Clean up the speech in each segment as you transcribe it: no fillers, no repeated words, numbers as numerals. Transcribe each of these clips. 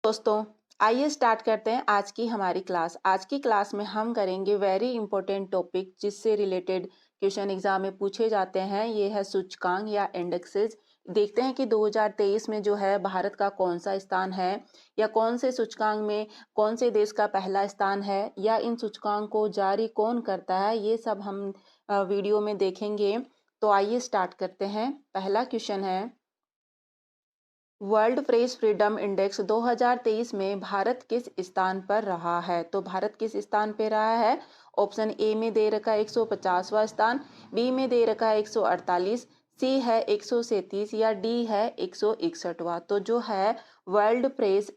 दोस्तों, आइए स्टार्ट करते हैं आज की हमारी क्लास। आज की क्लास में हम करेंगे वेरी इंपॉर्टेंट टॉपिक जिससे रिलेटेड क्वेश्चन एग्जाम में पूछे जाते हैं। ये है सूचकांक या इंडेक्सेस। देखते हैं कि 2023 में जो है भारत का कौन सा स्थान है या कौन से सूचकांक में कौन से देश का पहला स्थान है या इन सूचकांक को जारी कौन करता है, ये सब हम वीडियो में देखेंगे। तो आइए स्टार्ट करते हैं। पहला क्वेश्चन है, वर्ल्ड प्रेस फ्रीडम इंडेक्स 2023 में भारत किस स्थान पर रहा है? तो भारत किस स्थान पे रहा है? ऑप्शन ए में दे रखा है 150वां स्थान, बी में दे रखा है 148, सी है 137 या डी है 161वां। तो जो है वर्ल्ड प्रेस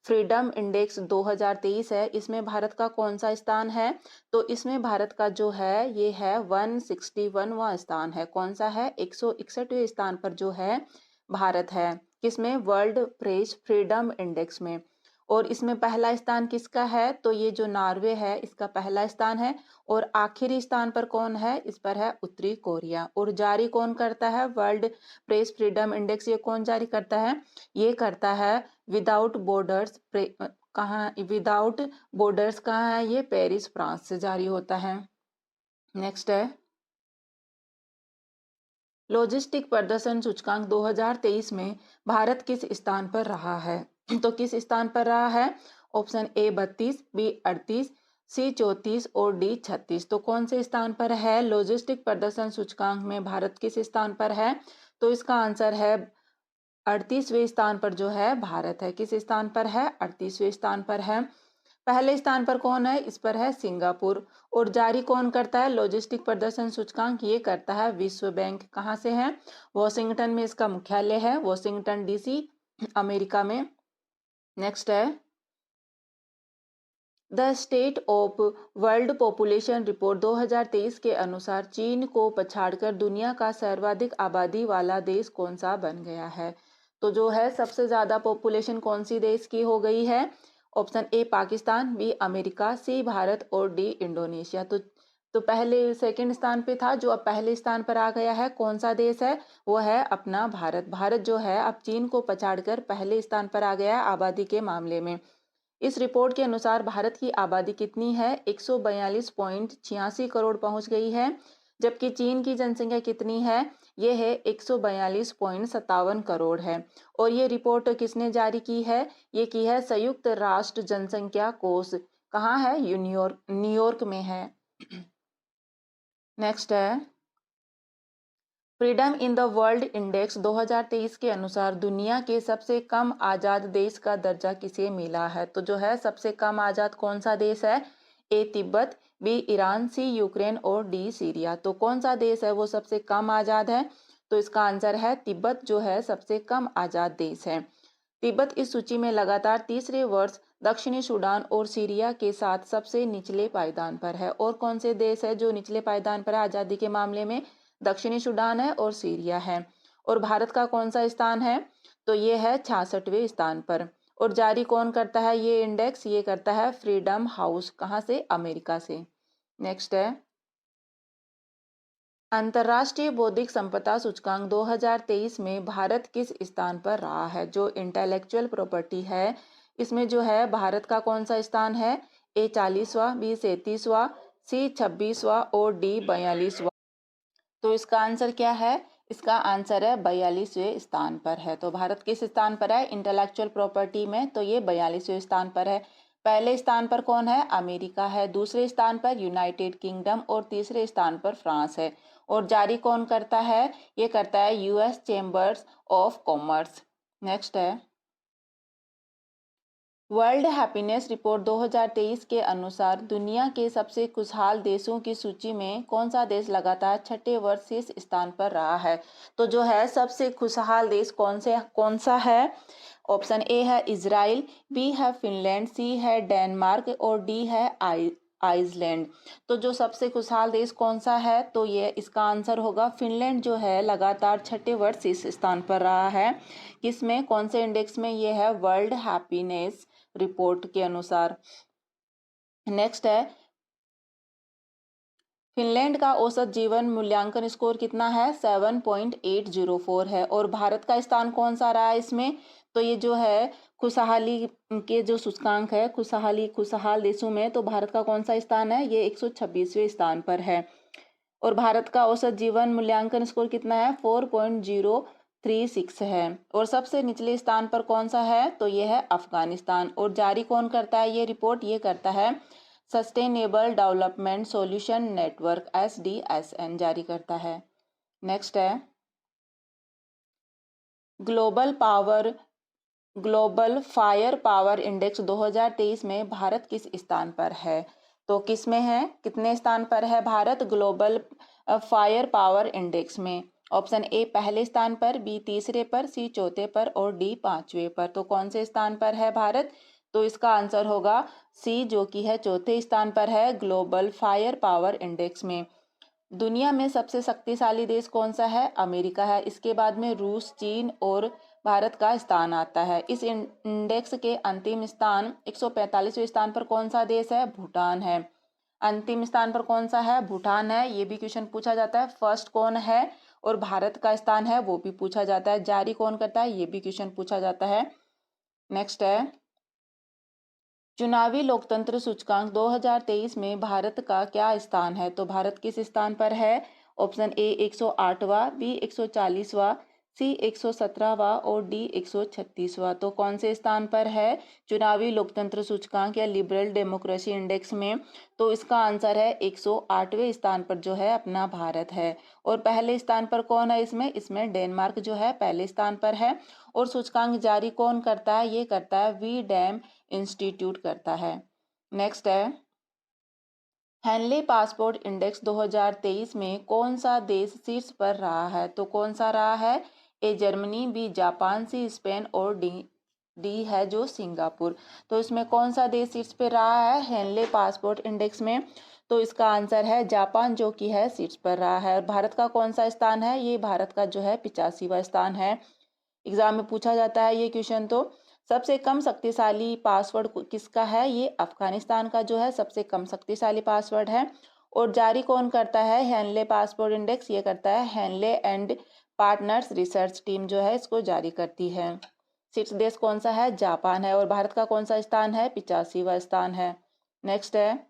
फ्रीडम इंडेक्स 2023 है, इसमें भारत का कौन सा स्थान है? तो इसमें भारत का जो है ये है 161वां स्थान है। कौन सा है? 161वें स्थान पर जो है भारत है। किसमें? वर्ल्ड प्रेस फ्रीडम इंडेक्स में। और इसमें पहला स्थान किसका है? तो ये जो नॉर्वे है इसका पहला स्थान है। और आखिरी स्थान पर कौन है? इस पर है उत्तरी कोरिया। और जारी कौन करता है वर्ल्ड प्रेस फ्रीडम इंडेक्स? ये कौन जारी करता है? ये करता है विदाउट बॉर्डर्स। कहाँ विदाउट बॉर्डर्स कहाँ है? ये पेरिस फ्रांस से जारी होता है। नेक्स्ट है, लॉजिस्टिक प्रदर्शन सूचकांक 2023 में भारत किस स्थान पर रहा है? तो किस स्थान पर रहा है? ऑप्शन ए 32, बी 38, सी 34 और डी 36। तो कौन से स्थान पर है लॉजिस्टिक प्रदर्शन सूचकांक में भारत किस स्थान पर है? तो इसका आंसर है 38वें स्थान पर जो है भारत है। किस स्थान पर है? 38वें स्थान पर है। पहले स्थान पर कौन है? इस पर है सिंगापुर। और जारी कौन करता है लॉजिस्टिक प्रदर्शन सूचकांक? ये करता है विश्व बैंक। कहाँ से है? वॉशिंगटन में इसका मुख्यालय है, वॉशिंगटन डीसी, अमेरिका में। नेक्स्ट है, the state of world population report 2023 के अनुसार चीन को पछाड़कर दुनिया का सर्वाधिक आबादी वाला देश कौन सा बन गया है? तो जो है सबसे ज्यादा पॉपुलेशन कौन सी देश की हो गई है? Option A Pakistan, B America, C Bharat और डी इंडोनेशिया। तो पहले सेकंड स्थान पे था, जो अब पहले स्थान पर आ गया है। कौन सा देश है? वो है अपना भारत। भारत जो है अब चीन को पछाड़कर पहले स्थान पर आ गया है आबादी के मामले में। इस रिपोर्ट के अनुसार भारत की आबादी कितनी है? 142.86 करोड़ पहुंच गई है। जबकि चीन की जनसंख्या कितनी है? ये है 142.57 करोड़ है। और ये रिपोर्ट किसने जारी की है? ये की है संयुक्त राष्ट्र जनसंख्या कोष। कहाँ है? न्यूयॉर्क में है। नेक्स्ट है, freedom in the world index 2023 के अनुसार दुनिया के सबसे कम आज़ाद देश का दर्जा किसे मिला है? तो जो है सबसे कम आज़ाद कौन सा देश है? ए तिब्बत, बी ईरान, सी यूक्रेन और डी सीरिया। तो कौन सा देश है वो सबसे कम आज़ाद है? तो इसका आंसर है तिब्बत जो है सबसे कम आज़ाद देश है। तिब्बत इस सूची में लगातार तीसरे वर्ष दक्षिणी सूडान और सीरिया के साथ सबसे निचले पायदान पर है। और कौन से देश है जो निचले पायदान पर है आज़ादी के मामले में? दक्षिणी सूडान है और सीरिया है। और भारत का कौन सा स्थान है? तो ये है 66वें स्थान पर। और जारी कौन करता है ये इंडेक्स? ये करता है फ्रीडम हाउस। कहाँ से? अमेरिका से। नेक्स्ट है, अंतर्राष्ट्रीय बौद्धिक संपदा सूचकांक 2023 में भारत किस स्थान पर रहा है? जो इंटेलेक्चुअल प्रॉपर्टी है इसमें जो है भारत का कौन सा स्थान है? ए 40वां, बी 37वां, सी 26वां और डी 42वां। तो इसका आंसर क्या है? इसका आंसर है 42वें स्थान पर है। तो भारत किस स्थान पर है इंटेलेक्चुअल प्रॉपर्टी में? तो ये 42वें स्थान पर है। पहले स्थान पर कौन है? अमेरिका है, दूसरे स्थान पर यूनाइटेड किंगडम और तीसरे स्थान पर फ्रांस है। और जारी कौन करता है? ये करता है US chambers of commerce. Next है, वर्ल्ड हैप्पीनेस रिपोर्ट 2023 के अनुसार दुनिया के सबसे खुशहाल देशों की सूची में कौन सा देश लगातार छठे वर्ष शीर्ष स्थान पर रहा है? तो जो है सबसे खुशहाल देश कौन सा है? ऑप्शन ए है इजराइल, बी है फिनलैंड, सी है डेनमार्क और डी है आइसलैंड। तो जो सबसे खुशहाल देश कौन सा है? तो ये इसका आंसर होगा फिनलैंड जो है लगातार छठे वर्ष इस स्थान पर रहा है। किसमें? कौन से इंडेक्स में? ये है वर्ल्ड हैप्पीनेस रिपोर्ट के अनुसार। नेक्स्ट है, फिनलैंड का औसत जीवन मूल्यांकन स्कोर कितना है? 7.804 है। और भारत का स्थान कौन सा रहा है इसमें? तो ये जो है खुशहाली के जो सूचकांक है, खुशहाल देशों में, तो भारत का कौन सा स्थान है? ये 126वें स्थान पर है। और भारत का औसत जीवन मूल्यांकन स्कोर कितना है? 4.036 है। और सबसे निचले स्थान पर कौन सा है? तो ये है अफगानिस्तान। और जारी कौन करता है ये रिपोर्ट? ये करता है sustainable development solution network, SDSN जारी करता है। नेक्स्ट है ग्लोबल फायर पावर इंडेक्स 2023 में भारत किस स्थान पर है? तो किस में है? कितने स्थान पर है Bharat global fire power index में? ऑप्शन ए पहले स्थान पर, बी तीसरे पर, सी चौथे पर और डी पांचवें पर। तो कौन से स्थान पर है भारत? तो इसका आंसर होगा सी, जो कि है चौथे स्थान पर है ग्लोबल फायर पावर इंडेक्स में। दुनिया में सबसे शक्तिशाली देश कौन सा है? अमेरिका है। इसके बाद में रूस, चीन और भारत का स्थान आता है। इस इंडेक्स के अंतिम स्थान 145वें स्थान पर कौन सा देश है? भूटान है। अंतिम स्थान पर कौन सा है? भूटान है। ये भी क्वेश्चन पूछा जाता है। फर्स्ट कौन है और भारत का स्थान है वो भी पूछा जाता है। जारी कौन करता है ये भी क्वेश्चन पूछा जाता है। नेक्स्ट है चुनावी लोकतंत्र सूचकांक 2023 में भारत का क्या स्थान है? तो भारत किस स्थान पर है? ऑप्शन ए 108वां, बी 140वां, सी 117वां और डी 136वां। तो कौन से स्थान पर है चुनावी लोकतंत्र सूचकांक या लिबरल डेमोक्रेसी इंडेक्स में? तो इसका आंसर है 108वें स्थान पर जो है अपना भारत है। और पहले स्थान पर कौन है इसमें? इसमें डेनमार्क जो है पहले स्थान पर है। और सूचकांक जारी कौन करता है? ये करता है वी डैम इंस्टीट्यूट करता है। नेक्स्ट है हेनले पासपोर्ट इंडेक्स 2023 में कौन सा देश शीर्ष पर रहा है? तो कौन सा रहा है? A Germany, B Japan, C Spain और डी है जो सिंगापुर। तो इसमें कौन सा देश शीर्ष पर रहा है हेनले पासपोर्ट इंडेक्स में? तो इसका आंसर है जापान, जो कि है शीर्ष पर रहा है। भारत का कौन सा स्थान है? ये भारत का जो है 85वां स्थान है। एग्जाम में पूछा जाता है ये क्वेश्चन। तो सबसे कम शक्तिशाली पासवर्ड किसका है? ये अफगानिस्तान का जो है सबसे कम शक्तिशाली पासवर्ड है। और जारी कौन करता है हेनले पासपोर्ट इंडेक्स? ये करता है Henley and Partners research team जो है इसको जारी करती है। शीर्ष देश कौन सा है? जापान है। और भारत का कौन सा स्थान है? 85वां स्थान है। नेक्स्ट है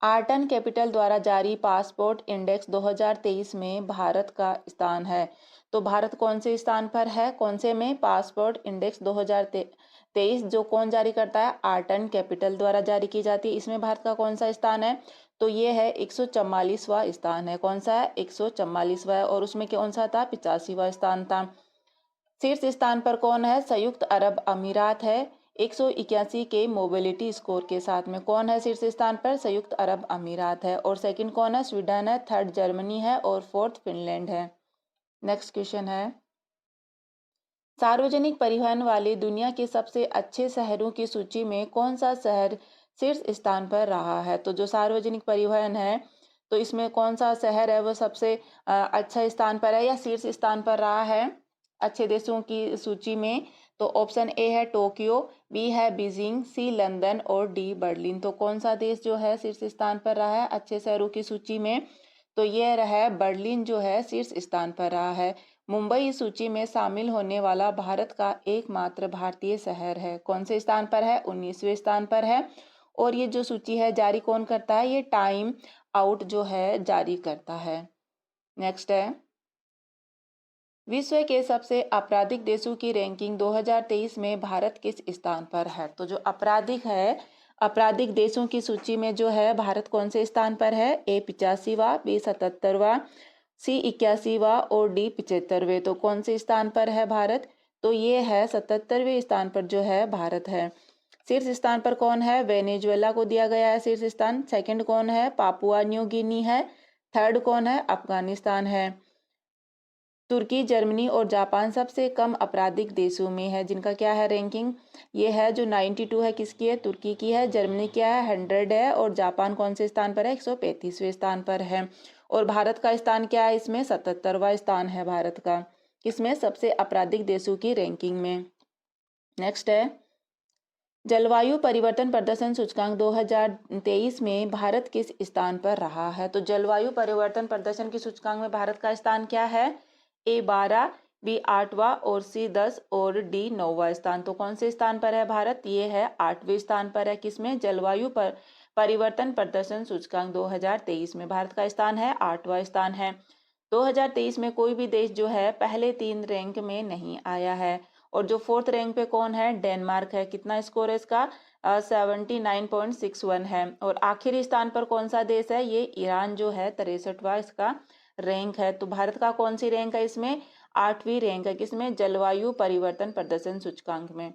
आर्टन कैपिटल द्वारा जारी पासपोर्ट इंडेक्स 2023 में भारत का स्थान है। तो भारत कौन से स्थान पर है? कौन से में? पासपोर्ट इंडेक्स 2023 जो कौन जारी करता है? आर्टन कैपिटल द्वारा जारी की जाती है। इसमें भारत का कौन सा स्थान है? तो ये है 144वां स्थान है। कौन सा है? 144वां। और उसमें कौन सा था? 85वां स्थान था। शीर्ष स्थान पर कौन है? संयुक्त अरब अमीरात है 181 के मोबिलिटी स्कोर के साथ में। कौन है शीर्ष स्थान पर? संयुक्त अरब अमीरात है। और सेकंड कौन है? स्वीडन है। थर्ड जर्मनी है और फोर्थ फिनलैंड है। नेक्स्ट क्वेश्चन है सार्वजनिक परिवहन वाले दुनिया के सबसे अच्छे शहरों की सूची में कौन सा शहर शीर्ष स्थान पर रहा है? तो जो सार्वजनिक परिवहन है तो इसमें कौन सा शहर है वो सबसे अच्छा स्थान पर है या शीर्ष स्थान पर रहा है अच्छे देशों की सूची में? तो ऑप्शन ए है टोक्यो, बी है बीजिंग, सी लंदन और डी बर्लिन। तो कौन सा देश जो है शीर्ष स्थान पर रहा है अच्छे शहरों की सूची में? तो यह रहा बर्लिन जो है शीर्ष स्थान पर रहा है। मुंबई इस सूची में शामिल होने वाला भारत का एकमात्र भारतीय शहर है। कौन से स्थान पर है? 19वें स्थान पर है। और ये जो सूची है जारी कौन करता है? ये टाइम आउट जो है जारी करता है। नेक्स्ट है विश्व के सबसे आपराधिक देशों की रैंकिंग 2023 में भारत किस स्थान पर है? तो जो आपराधिक देशों की सूची में जो है भारत कौन से स्थान पर है? ए 85वां, बी 77वां, सी 81वां और डी 75वें। तो कौन से स्थान पर है भारत? तो ये है 77वें स्थान पर जो है भारत है। शीर्ष स्थान पर कौन है? वेनेजुएला को दिया गया है शीर्ष स्थान। सेकंड कौन है? पापुआ न्यू गिनी है। थर्ड कौन है? अफगानिस्तान है। तुर्की, जर्मनी और जापान सबसे कम आपराधिक देशों में है जिनका क्या है रैंकिंग? ये है जो 92 है किसकी है? तुर्की की है। जर्मनी क्या है? 100 है। और जापान कौन से स्थान पर है? 135वें स्थान पर है। और भारत का स्थान क्या है इसमें? 77वां स्थान है भारत का। किसमें? सबसे आपराधिक देशों की रैंकिंग में। नेक्स्ट है जलवायु परिवर्तन प्रदर्शन सूचकांक 2023 में भारत किस स्थान पर रहा है? तो जलवायु परिवर्तन प्रदर्शन की सूचकांक में भारत का स्थान क्या है? ए 12, बी 8वां और सी 10 और डी 9वां स्थान। तो कौन से स्थान पर है भारत? ये है 8वें स्थान पर है। किसमें? जलवायु पर परिवर्तन प्रदर्शन सूचकांक 2023 में भारत का स्थान है 8वां स्थान है। 2023 में कोई भी देश जो है पहले 3 रैंक में नहीं आया है। और जो 4th रैंक पे कौन है? डेनमार्क है। कितना स्कोर है इसका? 79.61 है। और आखिरी स्थान पर कौन सा देश है? ये ईरान जो है 63वां इसका रैंक है। तो भारत का कौन सी रैंक है इसमें? 8वीं रैंक है। किसमें? जलवायु परिवर्तन प्रदर्शन सूचकांक में।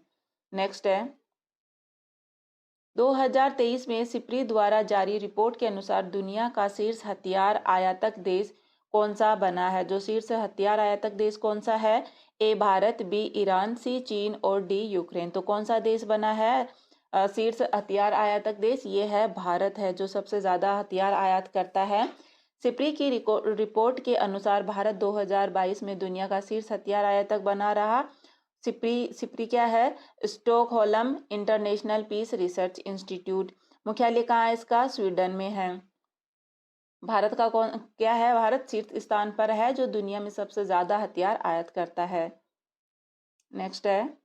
नेक्स्ट है 2023 में सिप्री द्वारा जारी रिपोर्ट के अनुसार दुनिया का शीर्ष हथियार आयातक देश कौन सा बना है? जो शीर्ष हथियार आयातक देश कौन सा है? ए भारत, बी ईरान, सी चीन और डी यूक्रेन। तो कौन सा देश बना है शीर्ष हथियार आयातक देश? ये है भारत है, जो सबसे ज्यादा हथियार आयात करता है। सिप्री की रिपोर्ट के अनुसार भारत 2022 में दुनिया का शीर्ष हथियार आयातक बना रहा। सिप्री क्या है? Stockholm International Peace Research Institute. मुख्यालय कहाँ है इसका? स्वीडन में है। भारत का कौन क्या है? भारत शीर्ष स्थान पर है, जो दुनिया में सबसे ज्यादा हथियार आयात करता है। नेक्स्ट है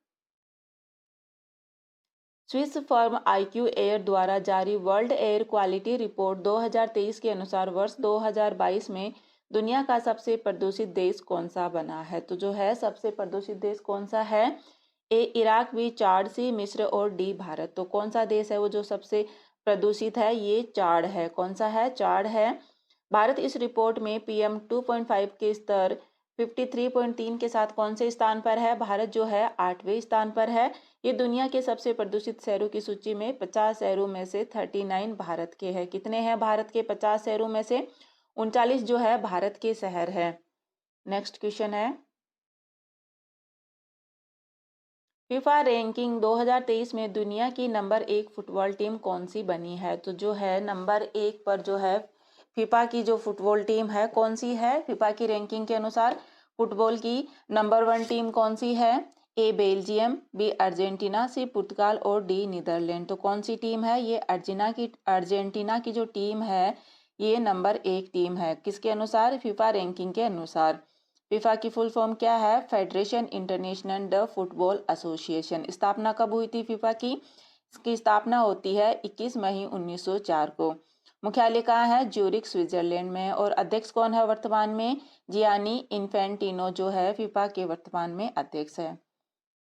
स्विस फर्म IQ एयर द्वारा जारी वर्ल्ड एयर क्वालिटी रिपोर्ट 2023 के अनुसार वर्ष 2022 में दुनिया का सबसे प्रदूषित देश कौन सा बना है? तो जो है सबसे प्रदूषित देश कौन सा है? ए इराक, बी चाड, सी मिस्र और डी भारत। तो कौन सा देश है वो जो सबसे प्रदूषित है? ये चाड है। कौन सा है? चाड है। भारत इस रिपोर्ट में PM 2.5 के स्तर 53.3 के साथ कौन से स्थान पर है? भारत जो है 8वें स्थान पर है। ये दुनिया के सबसे प्रदूषित शहरों की सूची में 50 शहरों में से 39 भारत के हैं। कितने हैं भारत के 50 शहरों में से? 39 जो है भारत के शहर है। नेक्स्ट क्वेश्चन है फीफा रैंकिंग 2023 में दुनिया की नंबर 1 फुटबॉल टीम कौन सी बनी है? तो जो है नंबर 1 पर जो है फीफा की जो फुटबॉल टीम है कौन सी है? फीफा की रैंकिंग के अनुसार फुटबॉल की नंबर 1 टीम कौन सी है? ए बेल्जियम, बी अर्जेंटीना, सी पुर्तगाल और डी नीदरलैंड। तो कौन सी टीम है? ये अर्जेंटीना की जो टीम है ये नंबर 1 टीम है। किसके अनुसार? फीफा रैंकिंग के अनुसार। फीफा की फुल फॉर्म क्या है? Federation international the football association. स्थापना कब हुई थी फीफा की? इसकी स्थापना होती है 21 मई 1904 को। मुख्यालय कहाँ है? ज्यूरिख स्विट्जरलैंड में। और अध्यक्ष कौन है वर्तमान में? जियानी इन्फेंटिनो जो है फीफा के वर्तमान में अध्यक्ष है।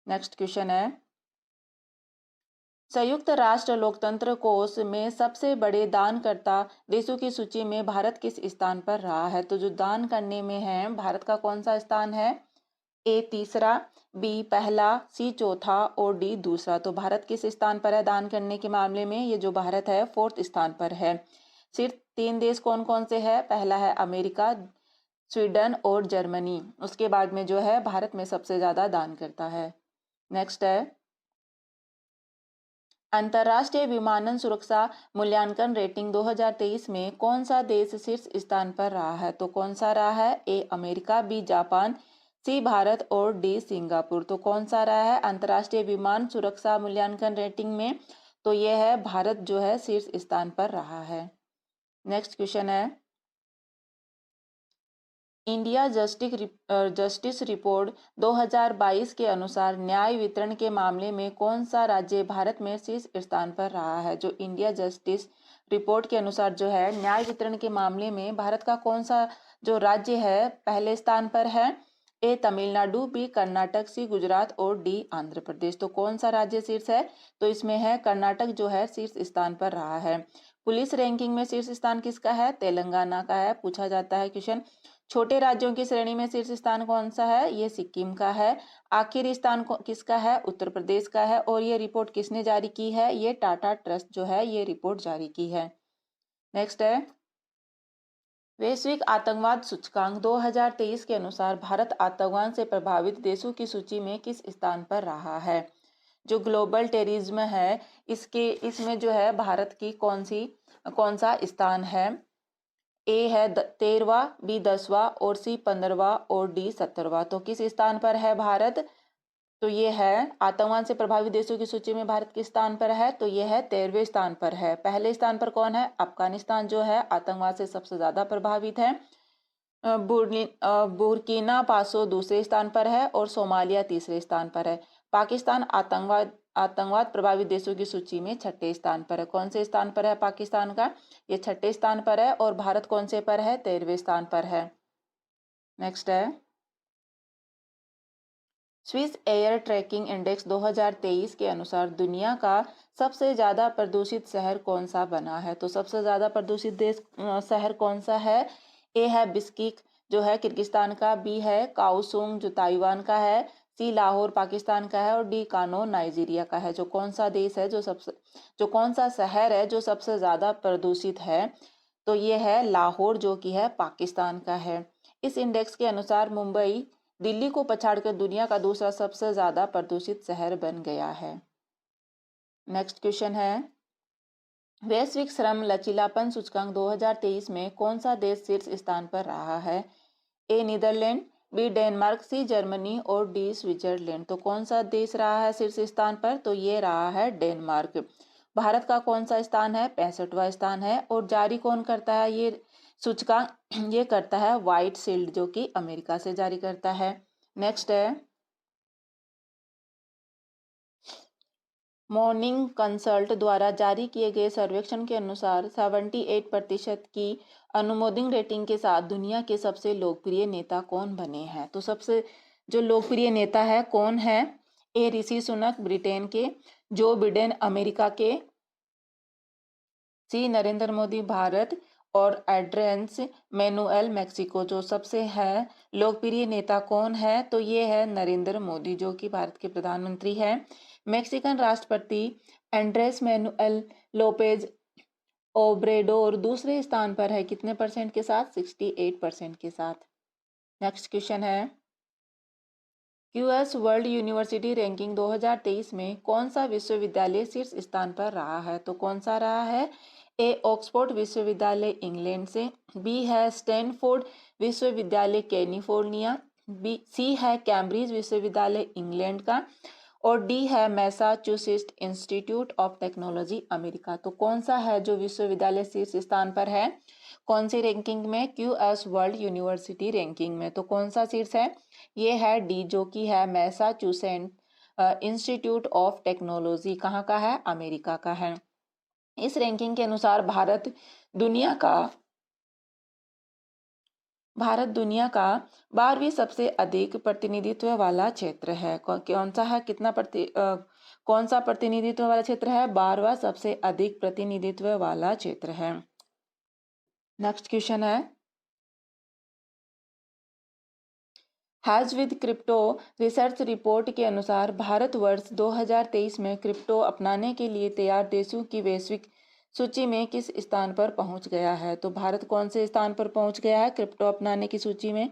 नेक्स्ट क्वेश्चन है संयुक्त राष्ट्र लोकतंत्र कोष में सबसे बड़े दानकर्ता देशों की सूची में भारत किस स्थान पर रहा है? तो जो दान करने में है भारत का कौन सा स्थान है? ए तीसरा, बी पहला, सी चौथा और डी दूसरा। तो भारत किस स्थान पर है दान करने के मामले में? ये जो भारत है 4th स्थान पर है। सिर्फ 3 देश कौन कौन से है? पहला है अमेरिका, स्वीडन और जर्मनी। उसके बाद में जो है भारत में सबसे ज्यादा दान करता है। नेक्स्ट है अंतर्राष्ट्रीय विमानन सुरक्षा मूल्यांकन रेटिंग 2023 में कौन सा देश शीर्ष स्थान पर रहा है? तो कौन सा रहा है? ए अमेरिका, बी जापान, सी भारत और डी सिंगापुर। तो कौन सा रहा है अंतर्राष्ट्रीय विमान सुरक्षा मूल्यांकन रेटिंग में? तो यह है भारत जो है शीर्ष स्थान पर रहा है। नेक्स्ट क्वेश्चन है इंडिया जस्टिस रिपोर्ट 2022 के अनुसार न्याय वितरण के मामले में कौन सा राज्य भारत में शीर्ष स्थान पर रहा है? जो इंडिया जस्टिस रिपोर्ट के अनुसार जो है न्याय वितरण के मामले में भारत का कौन सा जो राज्य है पहले स्थान पर है? ए तमिलनाडु, बी कर्नाटक, सी गुजरात और डी आंध्र प्रदेश। तो कौन सा राज्य शीर्ष है? तो इसमें है कर्नाटक जो है शीर्ष स्थान पर रहा है। पुलिस रैंकिंग में शीर्ष स्थान किसका है? तेलंगाना का है। पूछा जाता है क्वेश्चन छोटे राज्यों की श्रेणी में शीर्ष स्थान कौन सा है? ये सिक्किम का है। आखिरी स्थान किसका है? उत्तर प्रदेश का है। और ये रिपोर्ट किसने जारी की है? ये टाटा ट्रस्ट जो है ये रिपोर्ट जारी की है। नेक्स्ट है वैश्विक आतंकवाद सूचकांक 2023 के अनुसार भारत आतंकवाद से प्रभावित देशों की सूची में किस स्थान पर रहा है? जो ग्लोबल टेररिज्म है इसमें जो है भारत की कौन सा स्थान है? ए है 13वां, बी 10वां और सी 15वां और डी 17वां। तो किस स्थान पर है भारत? तो ये है आतंकवाद से प्रभावित देशों की सूची में भारत किस स्थान पर है? तो ये है 13वें स्थान पर है। पहले स्थान पर कौन है? अफगानिस्तान जो है आतंकवाद से सबसे ज्यादा प्रभावित है। बुर्किना फासो दूसरे स्थान पर है और सोमालिया तीसरे स्थान पर है। पाकिस्तान आतंकवाद प्रभावित देशों की सूची में छठे स्थान पर है। कौन से स्थान पर है पाकिस्तान का? ये छठे स्थान पर है। और भारत कौन से पर है? 13वें स्थान पर है। नेक्स्ट है स्विस एयर ट्रैकिंग इंडेक्स 2023 के अनुसार दुनिया का सबसे ज्यादा प्रदूषित शहर कौन सा बना है? तो सबसे ज्यादा प्रदूषित शहर कौन सा है? ए है बिस्किक जो है किर्गिस्तान का, बी है काओसुंग जो ताइवान का है, सी लाहौर पाकिस्तान का है और डी कानो नाइजीरिया का है। जो कौन सा देश है जो कौन सा शहर है जो सबसे ज्यादा प्रदूषित है? तो ये है लाहौर जो कि है पाकिस्तान का है। इस इंडेक्स के अनुसार मुंबई दिल्ली को पछाड़कर दुनिया का दूसरा सबसे ज्यादा प्रदूषित शहर बन गया है। नेक्स्ट क्वेश्चन है वैश्विक श्रम लचीलापन सूचकांक 2023 में कौन सा देश शीर्ष स्थान पर रहा है? A Netherlands, B Denmark, C Germany और डी स्विट्जरलैंड। तो कौन सा देश रहा है शीर्ष स्थान पर? तो ये रहा है डेनमार्क। भारत का कौन सा स्थान है? 65वां स्थान है। और जारी कौन करता है ये सूचकांक? ये करता है व्हाइट शील्ड जो कि अमेरिका से जारी करता है। नेक्स्ट है मॉर्निंग कंसल्ट द्वारा जारी किए गए सर्वेक्षण के अनुसार 78% की अनुमोदन रेटिंग के साथ दुनिया के सबसे लोकप्रिय नेता कौन बने हैं? तो सबसे जो लोकप्रिय नेता है कौन है? ए ऋषि सुनक ब्रिटेन के, जो बिडेन अमेरिका के, सी नरेंद्र मोदी भारत और एड्रेंस मैनुएल मैक्सिको। जो सबसे है लोकप्रिय नेता कौन है? तो ये है नरेंद्र मोदी जो कि भारत के प्रधानमंत्री हैं। मैक्सिकन राष्ट्रपति एंड्रेस मैनुएल लोपेज ओब्रेडोर दूसरे स्थान पर है कितने परसेंट के साथ? 68% के साथ। नेक्स्ट क्वेश्चन है यूएस वर्ल्ड यूनिवर्सिटी रैंकिंग 2023 में कौन सा विश्वविद्यालय शीर्ष स्थान पर रहा है? तो कौन सा रहा है? ए ऑक्सफोर्ड विश्वविद्यालय इंग्लैंड से, बी है स्टैनफोर्ड विश्वविद्यालय कैलिफोर्निया, बी सी है कैम्ब्रिज विश्वविद्यालय इंग्लैंड का और डी है Massachusetts institute of technology America. तो कौन सा है जो विश्वविद्यालय शीर्ष स्थान पर है? कौन सी रैंकिंग में? यूएस वर्ल्ड यूनिवर्सिटी रैंकिंग में। तो कौन सा शीर्ष है? ये है डी जो कि है मैसाचुसेट्स इंस्टीट्यूट ऑफ टेक्नोलॉजी। कहाँ का है? अमेरिका का है। इस रैंकिंग के अनुसार भारत दुनिया का 12वीं सबसे अधिक प्रतिनिधित्व वाला क्षेत्र है। कौन सा है? कौन सा प्रतिनिधित्व वाला क्षेत्र है? 12वां सबसे अधिक प्रतिनिधित्व वाला क्षेत्र है। नेक्स्ट क्वेश्चन है has with crypto research report के अनुसार भारत वर्ष 2023 में क्रिप्टो अपनाने के लिए तैयार देशों की वैश्विक सूची में किस स्थान पर पहुंच गया है? तो भारत कौन से स्थान पर पहुंच गया है क्रिप्टो अपनाने की सूची में?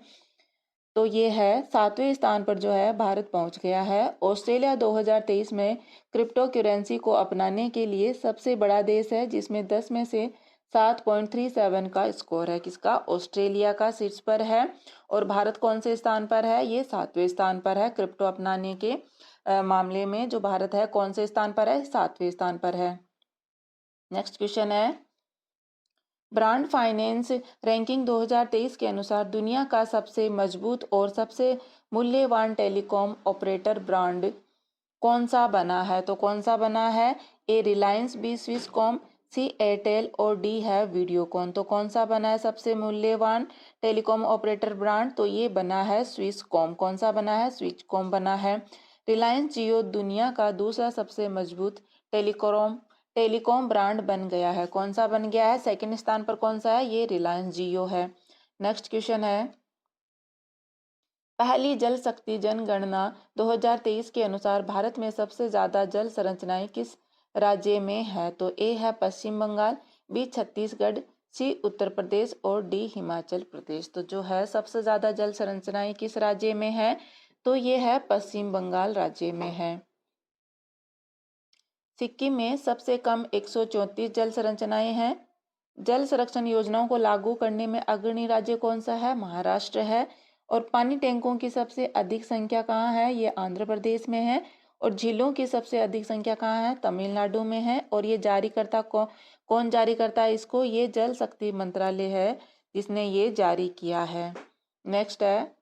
तो ये है 7वें स्थान पर जो है भारत पहुंच गया है। ऑस्ट्रेलिया 2023 में क्रिप्टो करेंसी को अपनाने के लिए सबसे बड़ा देश है जिसमें 10 में से 7.37 का स्कोर है। किसका? ऑस्ट्रेलिया का शीर्ष पर है। और भारत कौन से स्थान पर है? ये 7वें स्थान पर है। क्रिप्टो अपनाने के मामले में जो भारत है कौन से स्थान पर है? 7वें स्थान पर है। नेक्स्ट क्वेश्चन है ब्रांड फाइनेंस रैंकिंग 2023 के अनुसार दुनिया का सबसे मजबूत और सबसे मूल्यवान टेलीकॉम ऑपरेटर ब्रांड कौन सा बना है? तो कौन सा बना है? ए रिलायंस, बी स्विसकॉम, सी एयरटेल और डी है वीडियोकॉन। तो कौन सा बना है सबसे मूल्यवान टेलीकॉम ऑपरेटर ब्रांड? तो ये बना है स्विसकॉम। कौन सा बना है? स्विचकॉम बना है। रिलायंस जियो दुनिया का दूसरा सबसे मजबूत टेलीकॉम ब्रांड बन गया है। कौन सा बन गया है? सेकंड स्थान पर कौन सा है? ये रिलायंस जियो है। नेक्स्ट क्वेश्चन है पहली जल शक्ति जनगणना 2023 के अनुसार भारत में सबसे ज्यादा जल संरचनाएं किस राज्य में है? तो ए है पश्चिम बंगाल, बी छत्तीसगढ़, सी उत्तर प्रदेश और डी हिमाचल प्रदेश। तो जो है सबसे ज्यादा जल संरचनाएं किस राज्य में है? तो ये है पश्चिम बंगाल राज्य में है। सिक्किम में सबसे कम 134 जल संरचनाएं हैं। जल संरक्षण योजनाओं को लागू करने में अग्रणी राज्य कौन सा है? महाराष्ट्र है। और पानी टैंकों की सबसे अधिक संख्या कहाँ है? ये आंध्र प्रदेश में है। और झीलों की सबसे अधिक संख्या कहाँ है? तमिलनाडु में है। और ये जारी करता कौन जारी करता है इसको? ये जल शक्ति मंत्रालय है जिसने ये जारी किया है। नेक्स्ट है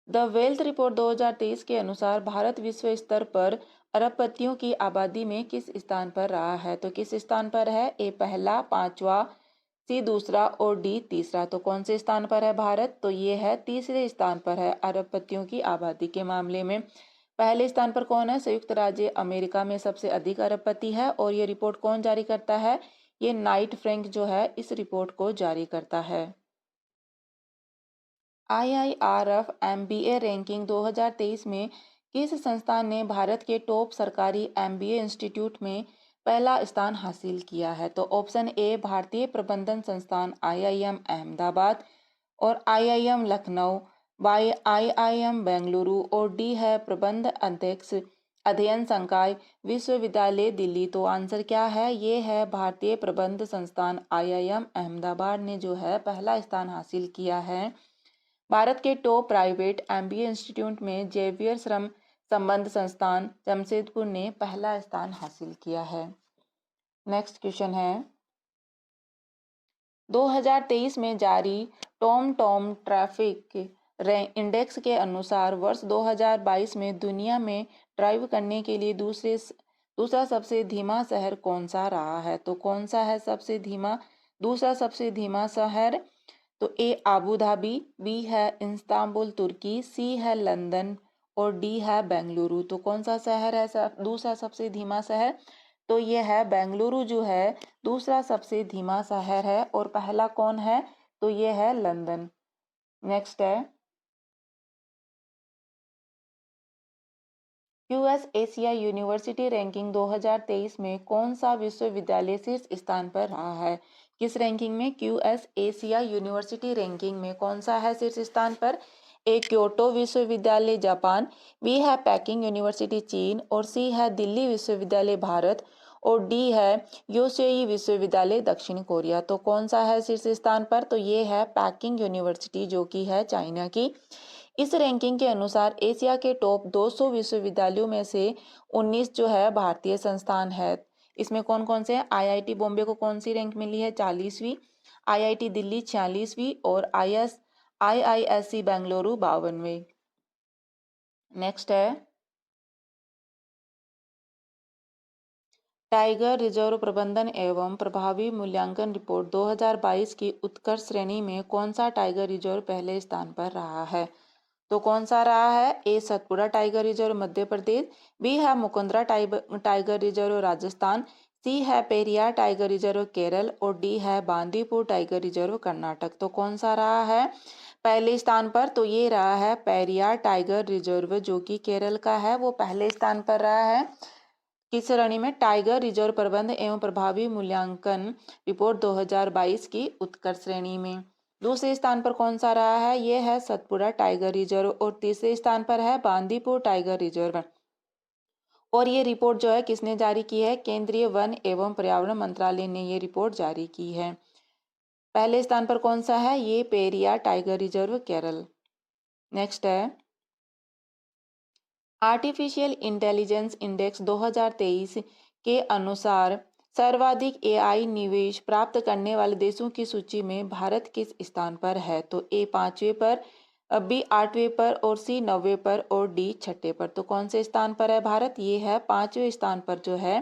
द वेल्थ रिपोर्ट 2023 के अनुसार भारत विश्व स्तर पर अरबपतियों की आबादी में किस स्थान पर रहा है? तो किस स्थान पर है? ए पहला, पांचवा, सी दूसरा और डी तीसरा। तो कौन से स्थान पर है भारत? तो ये है तीसरे स्थान पर है अरबपतियों की आबादी के मामले में। पहले स्थान पर कौन है? संयुक्त राज्य अमेरिका में सबसे अधिक अरबपति है। और ये रिपोर्ट कौन जारी करता है? ये नाइट फ्रैंक जो है इस रिपोर्ट को जारी करता है। IIRF MBA रैंकिंग 2023 में किस संस्थान ने भारत के टॉप सरकारी MBA इंस्टीट्यूट में पहला स्थान हासिल किया है? तो ऑप्शन ए भारतीय प्रबंधन संस्थान IIM अहमदाबाद और IIM Lucknow, by IIM Bengaluru और डी है प्रबंध अध्यक्ष अध्ययन संकाय विश्वविद्यालय दिल्ली। तो आंसर क्या है? ये है भारतीय प्रबंध संस्थान IIM अहमदाबाद ने जो है पहला स्थान हासिल किया है। भारत के टॉप प्राइवेट MBA इंस्टीट्यूट में जेवियर श्रम संबंध संस्थान जमशेदपुर ने पहला स्थान हासिल किया है। नेक्स्ट क्वेश्चन है 2023 में जारी टॉम ट्रैफिक इंडेक्स के अनुसार वर्ष 2022 में दुनिया में ड्राइव करने के लिए दूसरा सबसे धीमा शहर कौन सा रहा है? तो कौन सा है दूसरा सबसे धीमा शहर? तो ए आबू धाबी, बी है इस्तांबुल तुर्की, सी है लंदन और डी है बेंगलुरु। तो कौन सा शहर है दूसरा सबसे धीमा शहर? तो ये है बेंगलुरु जो है दूसरा सबसे धीमा शहर है। और पहला कौन है? तो ये है लंदन। नेक्स्ट है US एशिया यूनिवर्सिटी रैंकिंग 2023 में कौन सा विश्वविद्यालय शीर्ष स्थान पर रहा है? किस रैंकिंग में? US एशिया यूनिवर्सिटी रैंकिंग में कौन सा है शीर्ष स्थान पर? ए क्योटो विश्वविद्यालय जापान, बी है पेकिंग यूनिवर्सिटी चीन और सी है दिल्ली विश्वविद्यालय भारत और डी है योसेई विश्वविद्यालय दक्षिण कोरिया। तो कौन सा है शीर्ष स्थान पर? तो ये है पेकिंग यूनिवर्सिटी जो कि है चाइना की। इस रैंकिंग के अनुसार एशिया के टॉप 200 विश्वविद्यालयों में से 19 जो है भारतीय संस्थान है। इसमें कौन कौन से हैं? IIT बॉम्बे को कौन सी रैंक मिली है? 40वीं, IIT दिल्ली 46वीं और IISc बेंगलुरु 52वें। नेक्स्ट है टाइगर रिजर्व प्रबंधन एवं प्रभावी मूल्यांकन रिपोर्ट 2022 की उत्कर्ष श्रेणी में कौन सा टाइगर रिजर्व पहले स्थान पर रहा है? तो कौन सा रहा है? ए Satpura tiger reserve Madhya Pradesh, B है मुकुंदरा टाइगर रिजर्व राजस्थान, सी है पेरियार टाइगर रिजर्व केरल और डी है बांदीपुर टाइगर रिजर्व कर्नाटक। तो कौन सा रहा है पहले स्थान पर? तो ये रहा है पेरियार टाइगर रिजर्व जो कि केरल का है, वो पहले स्थान पर रहा है। किस श्रेणी में? टाइगर रिजर्व प्रबंध एवं प्रभावी मूल्यांकन रिपोर्ट 2022 की उत्कर्ष श्रेणी में। दूसरे स्थान पर कौन सा रहा है? ये है सतपुड़ा टाइगर रिजर्व और तीसरे स्थान पर है बांदीपुर टाइगर रिजर्व। और ये रिपोर्ट जो है किसने जारी की है? केंद्रीय वन एवं पर्यावरण मंत्रालय ने ये रिपोर्ट जारी की है। पहले स्थान पर कौन सा है? ये Periyar tiger reserve Kerala. Next है आर्टिफिशियल इंटेलिजेंस इंडेक्स 2023 के अनुसार सर्वाधिक AI निवेश प्राप्त करने वाले देशों की सूची में भारत किस स्थान पर है? तो ए 5वें पर, बी 8वें पर और सी 9वें पर और डी 6ठे पर। तो कौन से स्थान पर है भारत? ये है 5वें स्थान पर जो है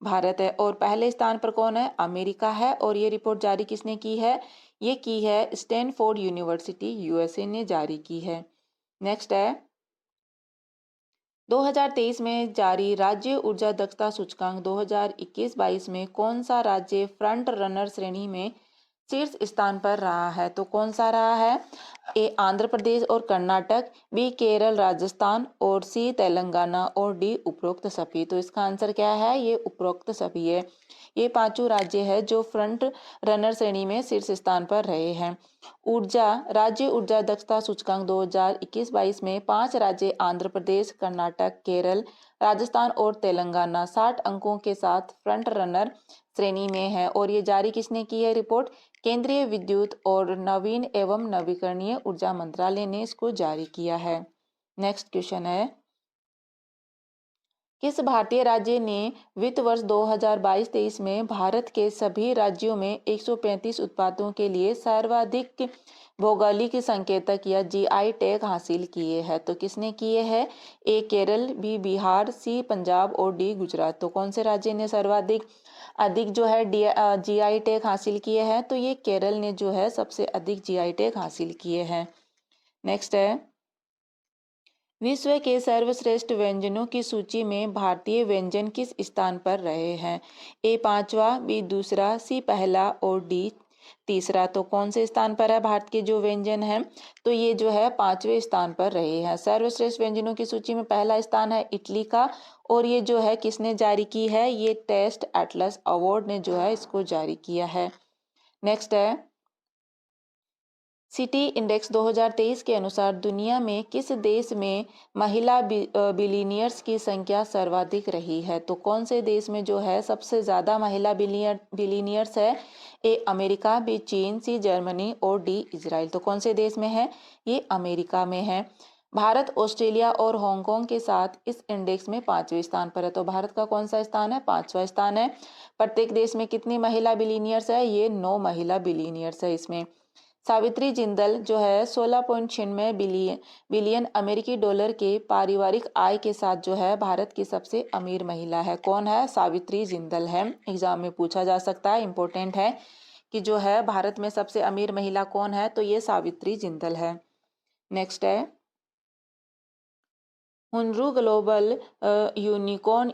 भारत है। और पहले स्थान पर कौन है? अमेरिका है। और ये रिपोर्ट जारी किसने की है? ये की है स्टैनफोर्ड यूनिवर्सिटी USA ने जारी की है। नेक्स्ट है 2023 में जारी राज्य ऊर्जा दक्षता सूचकांक 2021-22 में कौन सा राज्य फ्रंट रनर श्रेणी में शीर्ष स्थान पर रहा है? तो कौन सा रहा है? ए आंध्र प्रदेश और कर्नाटक, बी केरल राजस्थान और सी तेलंगाना और डी उपरोक्त सभी। तो इसका आंसर क्या है? ये उपरोक्त सभी है। ये पांचों राज्य है जो फ्रंट रनर श्रेणी में शीर्ष स्थान पर रहे हैं। राज्य ऊर्जा दक्षता सूचकांक 2021-22 में 5 राज्य आंध्र प्रदेश, कर्नाटक, केरल, राजस्थान और तेलंगाना 60 अंकों के साथ फ्रंट रनर श्रेणी में है। और ये जारी किसने की है रिपोर्ट? केंद्रीय विद्युत और नवीन एवं नवीकरणीय ऊर्जा मंत्रालय ने इसको जारी किया है। नेक्स्ट क्वेश्चन है किस भारतीय राज्य ने वित्त वर्ष 2022-23 में भारत के सभी राज्यों में 135 उत्पादों के लिए सर्वाधिक भौगोलिक संकेतक या जीआई टैग हासिल किए हैं? तो किसने किए हैं? ए केरल, बी बिहार, सी पंजाब और डी गुजरात। तो कौन से राज्य ने सर्वाधिक अधिक जो है जीआई टैग हासिल किए हैं? तो ये केरल ने जो है सबसे अधिक जीआई टैग हासिल किए हैं। नेक्स्ट है, विश्व के सर्वश्रेष्ठ व्यंजनों की सूची में भारतीय व्यंजन किस स्थान पर रहे हैं? ए पांचवा, बी दूसरा, सी पहला और डी तीसरा। तो कौन से स्थान पर है भारत के जो व्यंजन हैं? तो ये जो है पांचवें स्थान पर रहे हैं। सर्वश्रेष्ठ व्यंजनों की सूची में पहला स्थान है इटली का, और ये जो है किसने जारी की है? ये टेस्ट एटलस अवार्ड ने जो है इसको जारी किया है। नेक्स्ट है, सिटी इंडेक्स 2023 के अनुसार दुनिया में किस देश में महिला बिलियनियर्स की संख्या सर्वाधिक रही है? तो कौन से देश में जो है सबसे ज़्यादा महिला बिलियनियर्स है? ए अमेरिका, बी चीन, सी जर्मनी और डी इजराइल। तो कौन से देश में है? ये अमेरिका में है। भारत ऑस्ट्रेलिया और हांगकांग के साथ इस इंडेक्स में पांचवें स्थान पर है। तो भारत का कौन सा स्थान है? पांचवा स्थान है। प्रत्येक देश में कितनी महिला बिलियनियर्स है? ये 9 महिला बिलियनियर्स है इसमें। सावित्री जिंदल जो है 16.96 बिलियन अमेरिकी डॉलर के पारिवारिक आय के साथ जो है भारत की सबसे अमीर महिला है। कौन है? सावित्री जिंदल है। एग्जाम में पूछा जा सकता है, इंपॉर्टेंट है कि जो है भारत में सबसे अमीर महिला कौन है? तो ये सावित्री जिंदल है। नेक्स्ट है, हुनरू ग्लोबल यूनिकॉर्न